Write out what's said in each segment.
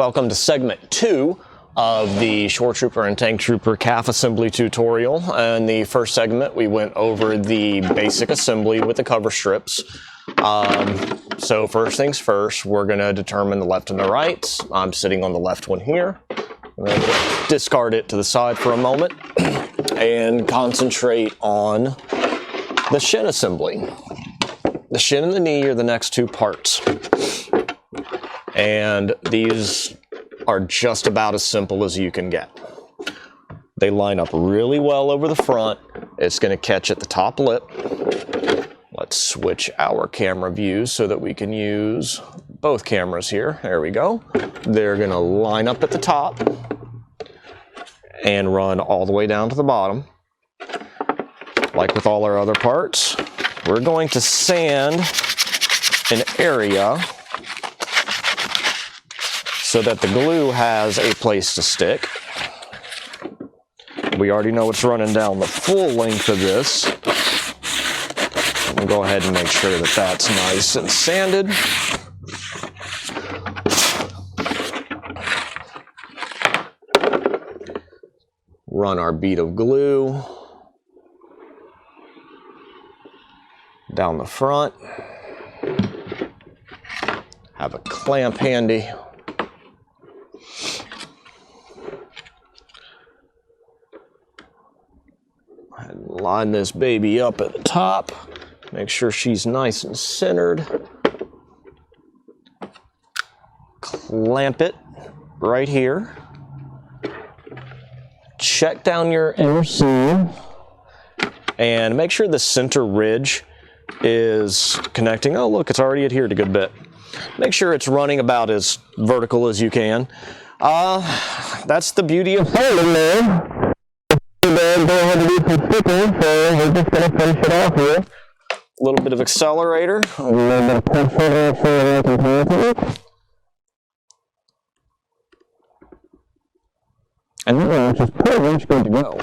Welcome to segment 2 of the ShoreTrooper and Tank Trooper calf assembly tutorial. In the first segment, we went over the basic assembly with the cover strips. So first things first, we're going to determine the left and the right. I'm sitting on the left one here. I'm going to discard it to the side for a moment and concentrate on the shin assembly. The shin and the knee are the next two parts. And these are just about as simple as you can get. They line up really well over the front. It's going to catch at the top lip. Let's switch our camera views so that we can use both cameras here. There we go. They're going to line up at the top and run all the way down to the bottom. Like with all our other parts, we're going to sand an area so that the glue has a place to stick. We already know it's running down the full length of this. We'll go ahead and make sure that that's nice and sanded. Run our bead of glue down the front. Have a clamp handy. And line this baby up at the top. Make sure she's nice and centered. Clamp it right here. Check down your inner seam and make sure the center ridge is connecting. Oh, look, it's already adhered a good bit. Make sure it's running about as vertical as you can. That's the beauty of holding there. Go ahead and do some sticking, so we're just going to finish it off here. A little bit of accelerator. A little bit of accelerator. And then just pretty much good to go.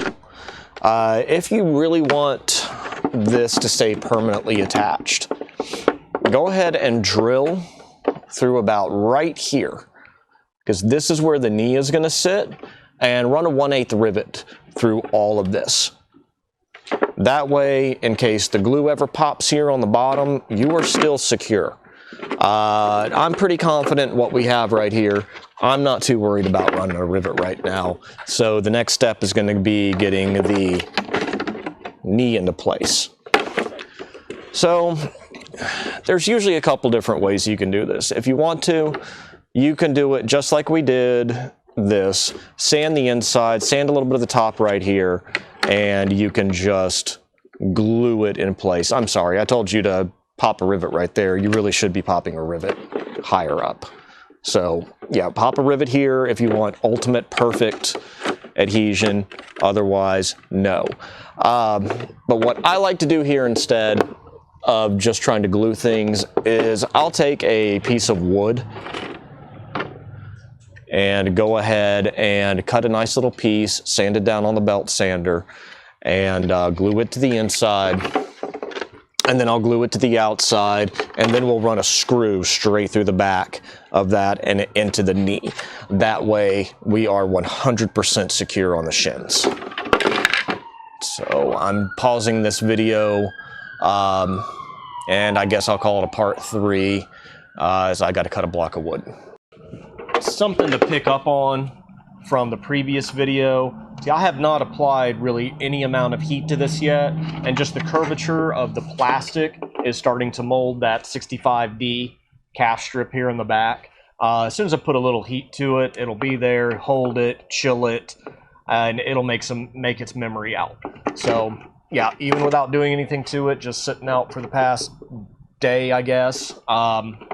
If you really want this to stay permanently attached, go ahead and drill through about right here, because this is where the knee is going to sit, and run a 1/8 rivet through all of this. That way, in case the glue ever pops here on the bottom, you are still secure. I'm pretty confident what we have right here. I'm not too worried about running a rivet right now. So the next step is going to be getting the knee into place. So there's usually a couple different ways you can do this. If you want to, you can do it just like we did this. Sand the inside, sand a little bit of the top right here, and you can just glue it in place. I'm sorry, I told you to pop a rivet right there. You really should be popping a rivet higher up. So yeah, pop a rivet here if you want ultimate perfect adhesion. Otherwise, no. But what I like to do here instead of just trying to glue things is I'll take a piece of wood and go ahead and cut a nice little piece, sand it down on the belt sander, and glue it to the inside. And then I'll glue it to the outside, and then we'll run a screw straight through the back of that and into the knee. That way we are 100% secure on the shins. So I'm pausing this video, and I guess I'll call it a part 3, as I got to cut a block of wood. Something to pick up on from the previous video. See, I have not applied really any amount of heat to this yet, and just the curvature of the plastic is starting to mold that 65D calf strip here in the back. As soon as I put a little heat to it, it'll be there, hold it, chill it, and it'll make its memory out. So yeah, even without doing anything to it, just sitting out for the past day, I guess,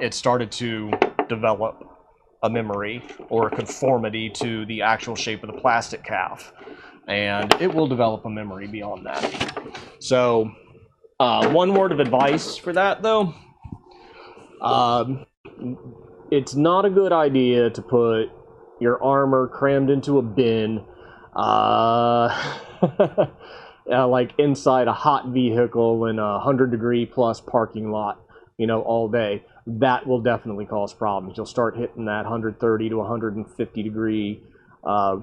it started to develop a memory or a conformity to the actual shape of the plastic calf, and it will develop a memory beyond that. So one word of advice for that though, it's not a good idea to put your armor crammed into a bin like inside a hot vehicle in a 100-degree plus parking lot. you know, all day, that will definitely cause problems. You'll start hitting that 130 to 150 degree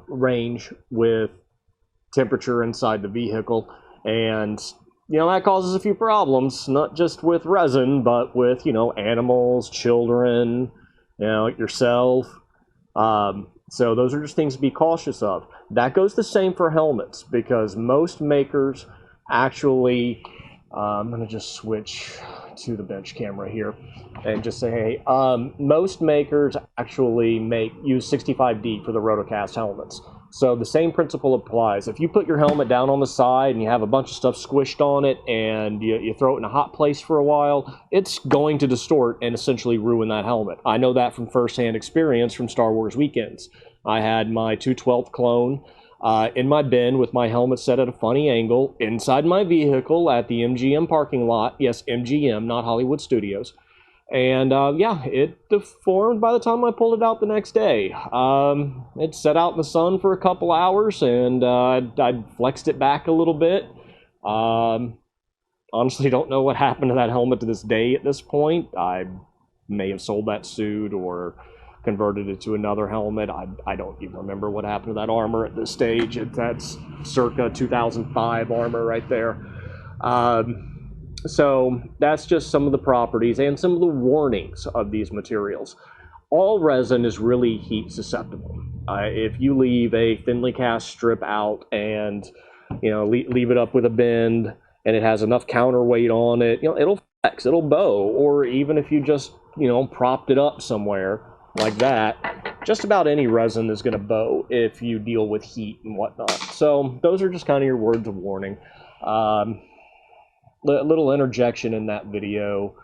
range with temperature inside the vehicle, and you know that causes a few problems, not just with resin, but with, you know, animals, children, you know, yourself. So those are just things to be cautious of. That goes the same for helmets, because most makers actually, I'm going to just switch to the bench camera here and just say, hey, most makers actually use 65D for the rotocast helmets. So the same principle applies. If you put your helmet down on the side and you have a bunch of stuff squished on it and you throw it in a hot place for a while, it's going to distort and essentially ruin that helmet. I know that from firsthand experience from Star Wars weekends. I had my 212 clone in my bin with my helmet set at a funny angle inside my vehicle at the MGM parking lot. Yes, MGM, not Hollywood Studios. And yeah, it deformed by the time I pulled it out the next day. It sat out in the sun for a couple hours, and I flexed it back a little bit. Honestly, don't know what happened to that helmet to this day at this point. I may have sold that suit or converted it to another helmet. I don't even remember what happened to that armor at this stage. That's circa 2005 armor right there. So that's just some of the properties and some of the warnings of these materials. All resin is really heat susceptible. If you leave a thinly cast strip out and, you know, leave it up with a bend and it has enough counterweight on it, you know, it'll flex, it'll bow. Or even if you just, you know, propped it up somewhere like that, just about any resin is going to bow if you deal with heat and whatnot. So those are just kind of your words of warning. Little interjection in that video,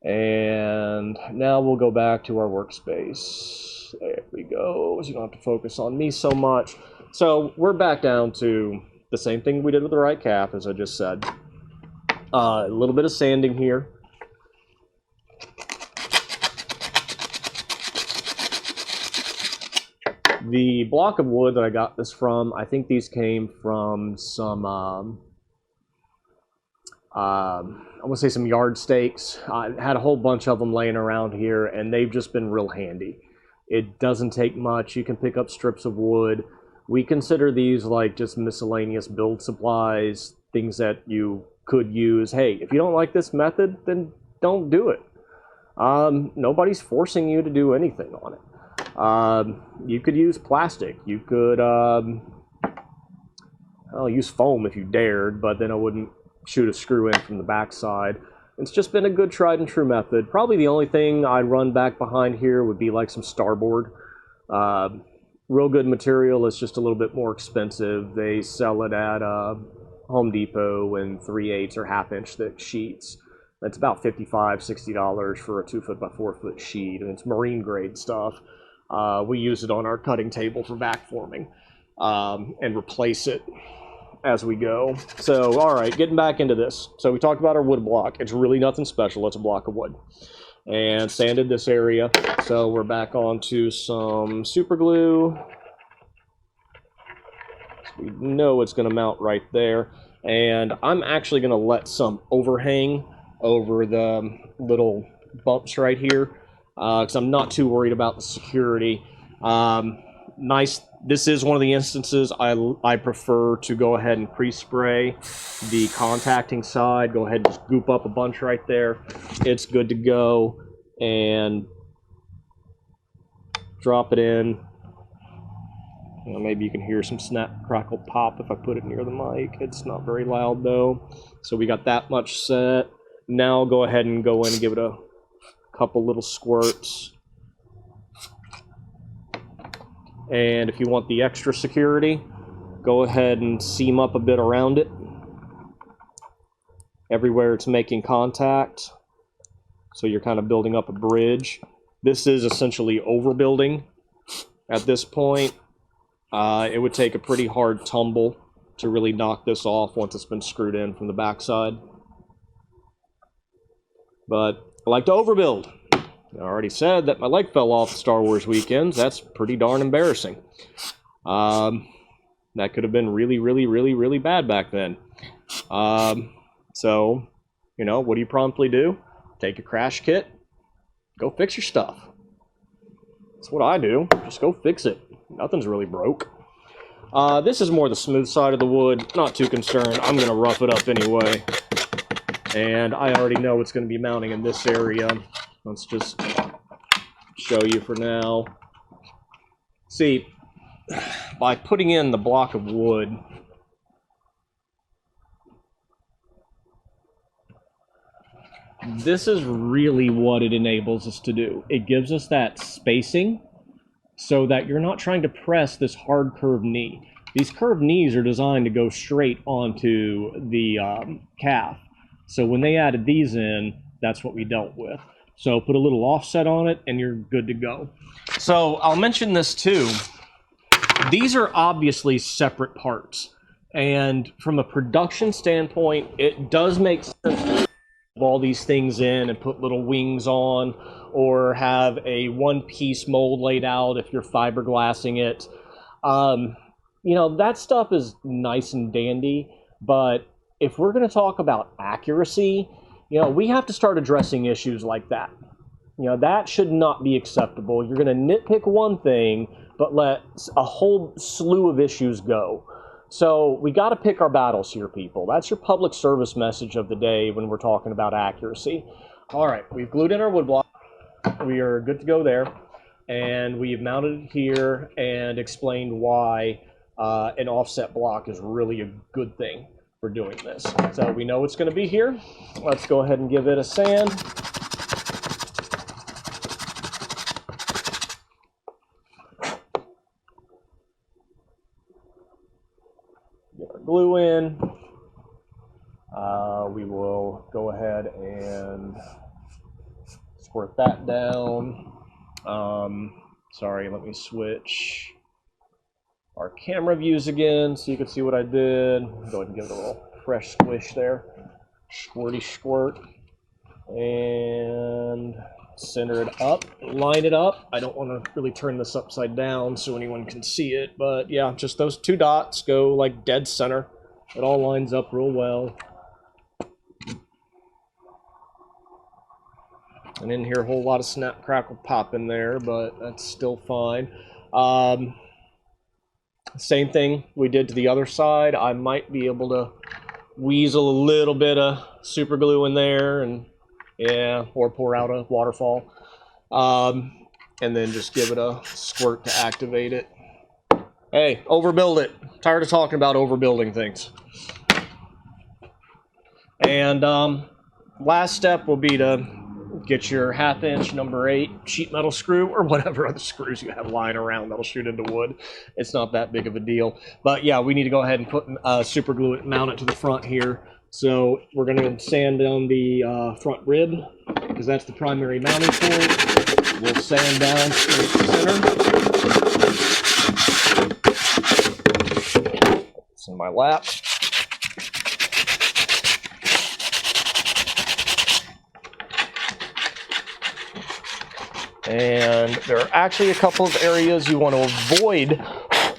and now we'll go back to our workspace. There we go, so you don't have to focus on me so much. So we're back down to the same thing we did with the right calf, as I just said. A little bit of sanding here. The block of wood that I got this from, I think these came from some I want to say some yard stakes. I had a whole bunch of them laying around here, and they've just been real handy. It doesn't take much. You can pick up strips of wood. We consider these like just miscellaneous build supplies, things that you could use. Hey, if you don't like this method, then don't do it. Nobody's forcing you to do anything on it. You could use plastic. You could use foam if you dared, but then I wouldn't shoot a screw in from the backside. It's just been a good tried and true method. Probably the only thing I'd run back behind here would be like some starboard. Real good material. It's just a little bit more expensive. They sell it at Home Depot in 3/8 or 1/2 inch thick sheets. That's about $55, $60 for a 2 foot by 4 foot sheet, and it's marine grade stuff. We use it on our cutting table for back forming and replace it as we go. So, all right, getting back into this. So we talked about our wood block. It's really nothing special. It's a block of wood. And sanded this area. So we're back onto some super glue. So we know it's going to mount right there. And I'm actually going to let some overhang over the little bumps right here, because I'm not too worried about the security. Nice. This is one of the instances I prefer to go ahead and pre-spray the contacting side. Go ahead and just goop up a bunch right there. It's good to go. And drop it in. You know, maybe you can hear some snap, crackle, pop if I put it near the mic. It's not very loud though. So we got that much set. Now I'll go ahead and go in and give it a couple little squirts. And if you want the extra security, go ahead and seam up a bit around it. Everywhere it's making contact. So you're kind of building up a bridge. This is essentially overbuilding at this point. It would take a pretty hard tumble to really knock this off once it's been screwed in from the backside. But I like to overbuild. I already said that my leg fell off the Star Wars weekends. That's pretty darn embarrassing. That could have been really, really, really, really bad back then. So, you know, what do you promptly do? take a crash kit, go fix your stuff. That's what I do. Just go fix it. Nothing's really broke. This is more the smooth side of the wood. Not too concerned. I'm going to rough it up anyway. And I already know it's going to be mounting in this area. Let's just show you for now. See, by putting in the block of wood, this is really what it enables us to do. It gives us that spacing so that you're not trying to press this hard curved knee. These curved knees are designed to go straight onto the calf. So when they added these in, that's what we dealt with. So put a little offset on it and you're good to go. So I'll mention this too. These are obviously separate parts. And from a production standpoint, it does make sense to all these things in and put little wings on, or have a one-piece mold laid out if you're fiberglassing it. You know, that stuff is nice and dandy, but if we're going to talk about accuracy, you know, we have to start addressing issues like that. You know, that should not be acceptable. You're going to nitpick one thing, but let a whole slew of issues go. So we got to pick our battles here, people. That's your public service message of the day when we're talking about accuracy. All right, we've glued in our wood block. We are good to go there. And we've mounted it here and explained why an offset block is really a good thing for doing this. So we know it's going to be here. Let's go ahead and give it a sand. Get our glue in. We will go ahead and squirt that down. Sorry, let me switch our camera views again so you can see what I did. Go ahead and give it a little fresh squish there. Squirty squirt. And center it up, line it up. I don't want to really turn this upside down so anyone can see it, but yeah, just those two dots go like dead center. It all lines up real well. And in here, a whole lot of snap, crackle, pop in there, but that's still fine. Same thing we did to the other side. I might be able to weasel a little bit of super glue in there, and yeah, or pour out a waterfall. And then just give it a squirt to activate it. Hey, overbuild it. Tired of talking about overbuilding things. And last step will be to get your 1/2" number 8 sheet metal screw, or whatever other screws you have lying around that'll shoot into wood. It's not that big of a deal. But yeah, we need to go ahead and put super glue it, mount it to the front here. So we're going to sand down the front rib, because that's the primary mounting point. We'll sand down straight to center. It's in my lap. And there are actually a couple of areas you want to avoid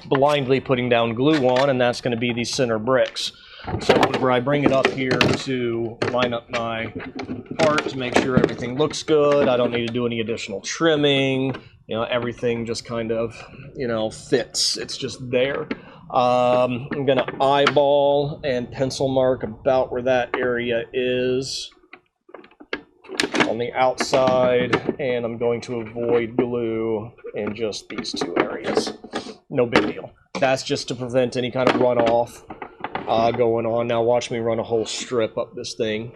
blindly putting down glue on, and that's going to be these center bricks. So whenever I bring it up here to line up my part to make sure everything looks good, I don't need to do any additional trimming. You know, everything just kind of, you know, fits. It's just there. I'm going to eyeball and pencil mark about where that area is on the outside, and I'm going to avoid glue in just these two areas. No big deal. That's just to prevent any kind of runoff going on. Now watch me run a whole strip up this thing.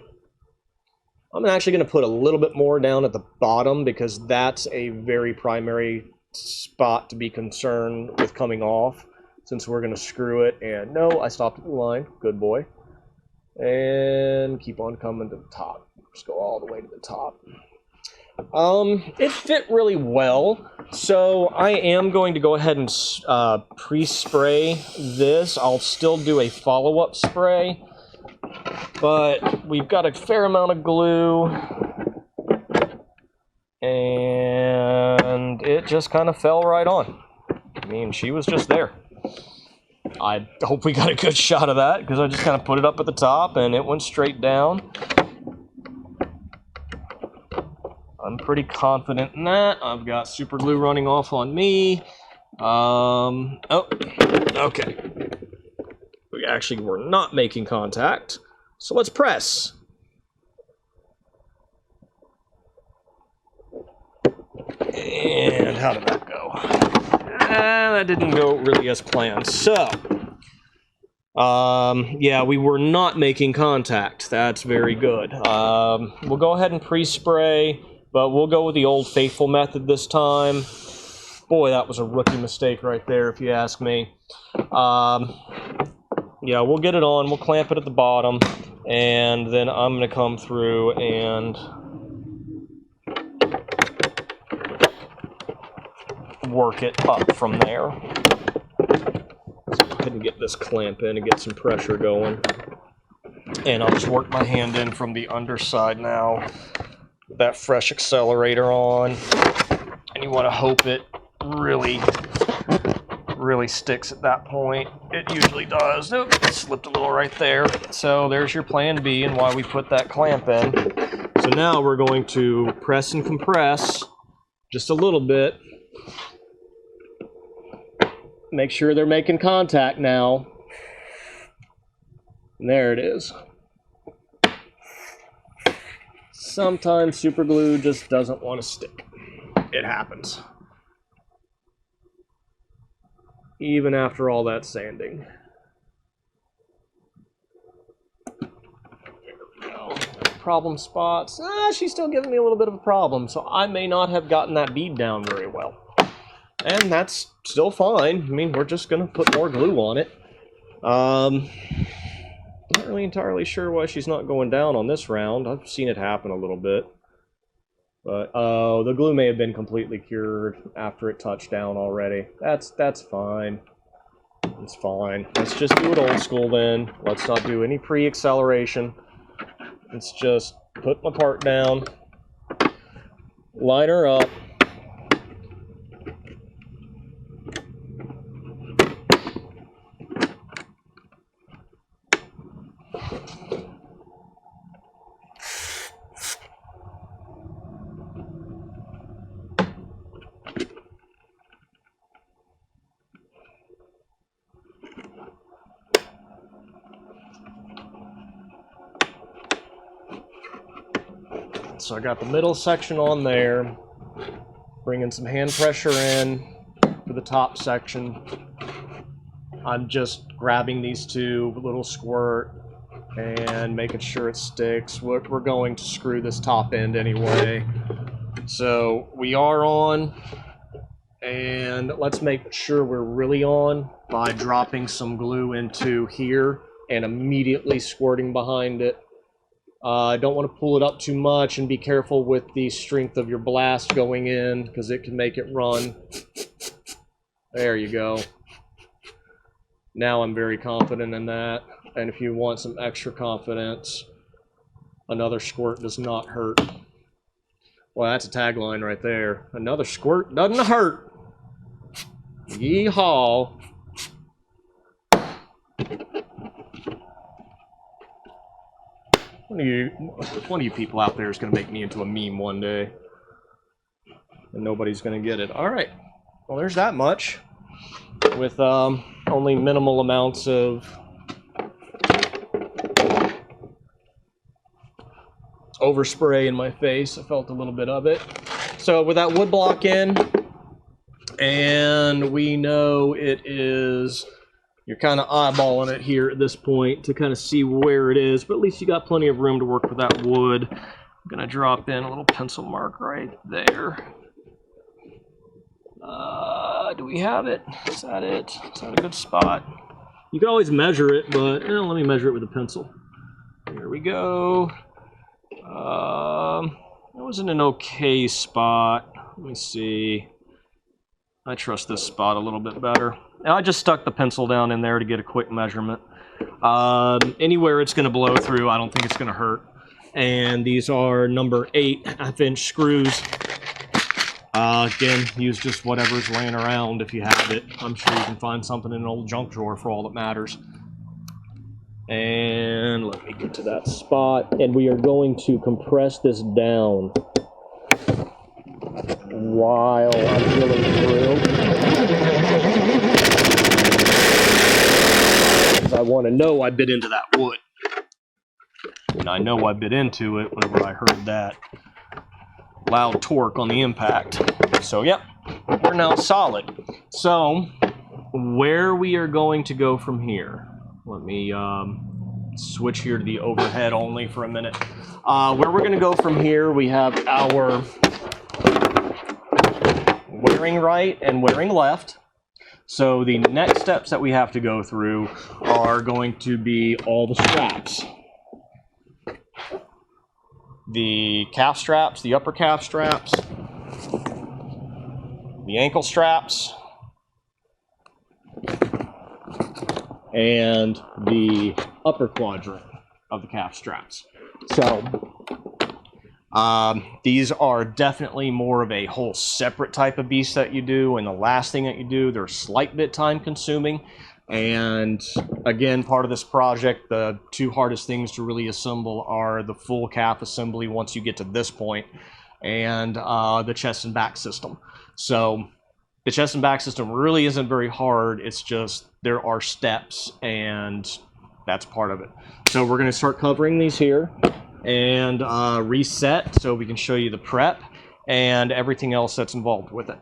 I'm actually going to put a little bit more down at the bottom, because that's a very primary spot to be concerned with coming off, since we're going to screw it. And no, I stopped at the line. Good boy. And keep on coming to the top. Just go all the way to the top. It fit really well, so I am going to go ahead and pre-spray this. I'll still do a follow-up spray, but we've got a fair amount of glue, and it just kind of fell right on. I mean, she was just there. I hope we got a good shot of that, because I just kind of put it up at the top and it went straight down. I'm pretty confident in that. I've got super glue running off on me. Oh, okay. We actually were not making contact. So let's press. And how did that go? That didn't go really as planned. So, yeah, we were not making contact. That's very good. We'll go ahead and pre-spray, but we'll go with the old faithful method this time. Boy, that was a rookie mistake right there, if you ask me. Yeah, we'll get it on. We'll clamp it at the bottom, and then I'm going to come through and work it up from there. So go ahead and get this clamp in and get some pressure going. And I'll just work my hand in from the underside now. With that fresh accelerator on. And you want to hope it really sticks at that point. It usually does. Nope, it slipped a little right there. So there's your plan B and why we put that clamp in. So now we're going to press and compress just a little bit. Make sure they're making contact now. And there it is. Sometimes super glue just doesn't want to stick. It happens. Even after all that sanding. There we go. Problem spots. She's still giving me a little bit of a problem, so I may not have gotten that bead down very well. And that's still fine. I mean, we're just going to put more glue on it. Not really entirely sure why she's not going down on this round. I've seen it happen a little bit. But, oh, the glue may have been completely cured after it touched down already. That's fine. It's fine. Let's just do it old school then. Let's not do any pre-acceleration. Let's just put my part down, line her up. So I got the middle section on there, bringing some hand pressure in for the top section. I'm just grabbing these two, little squirt, and making sure it sticks. We're going to screw this top end anyway. So we are on, and let's make sure we're really on by dropping some glue into here and immediately squirting behind it. I don't want to pull it up too much, and be careful with the strength of your blast going in because it can make it run. There you go. Now I'm very confident in that. And if you want some extra confidence, another squirt does not hurt. Well, that's a tagline right there. Another squirt doesn't hurt. Yeehaw. One of you people out there is going to make me into a meme one day. And nobody's going to get it. All right. Well, there's that much. With only minimal amounts of overspray in my face. I felt a little bit of it. So with that wood block in, and we know it is... You're kind of eyeballing it here at this point to kind of see where it is, but at least you got plenty of room to work with that wood. I'm going to drop in a little pencil mark right there. Do we have it? Is that it? Is that a good spot? You can always measure it, but let me measure it with a pencil. Here we go. That was in an okay spot. Let me see. I trust this spot a little bit better. I just stuck the pencil down in there to get a quick measurement. Anywhere it's going to blow through, I don't think it's going to hurt. And these are number 8.5-inch screws. Again, use just whatever's laying around if you have it. I'm sure you can find something in an old junk drawer for all that matters. And let me get to that spot. And we are going to compress this down. while I'm drilling through. I want to know I bit into that wood. And I know I bit into it whenever I heard that loud torque on the impact. So, yep, we're now solid. So, where we are going to go from here. Let me switch here to the overhead only for a minute. Where we're going to go from here, we have our wearing right and wearing left. So the next steps that we have to go through are going to be all the straps. The calf straps, the upper calf straps, the ankle straps, and the upper quadrant of the calf straps. So these are definitely more of a whole separate type of beast that you do, and the last thing that you do, they're slight bit time consuming. And again, part of this project, the two hardest things to really assemble are the full calf assembly once you get to this point, and the chest and back system. So the chest and back system really isn't very hard, it's just there are steps, and that's part of it. So we're going to start covering these here and reset so we can show you the prep and everything else that's involved with it.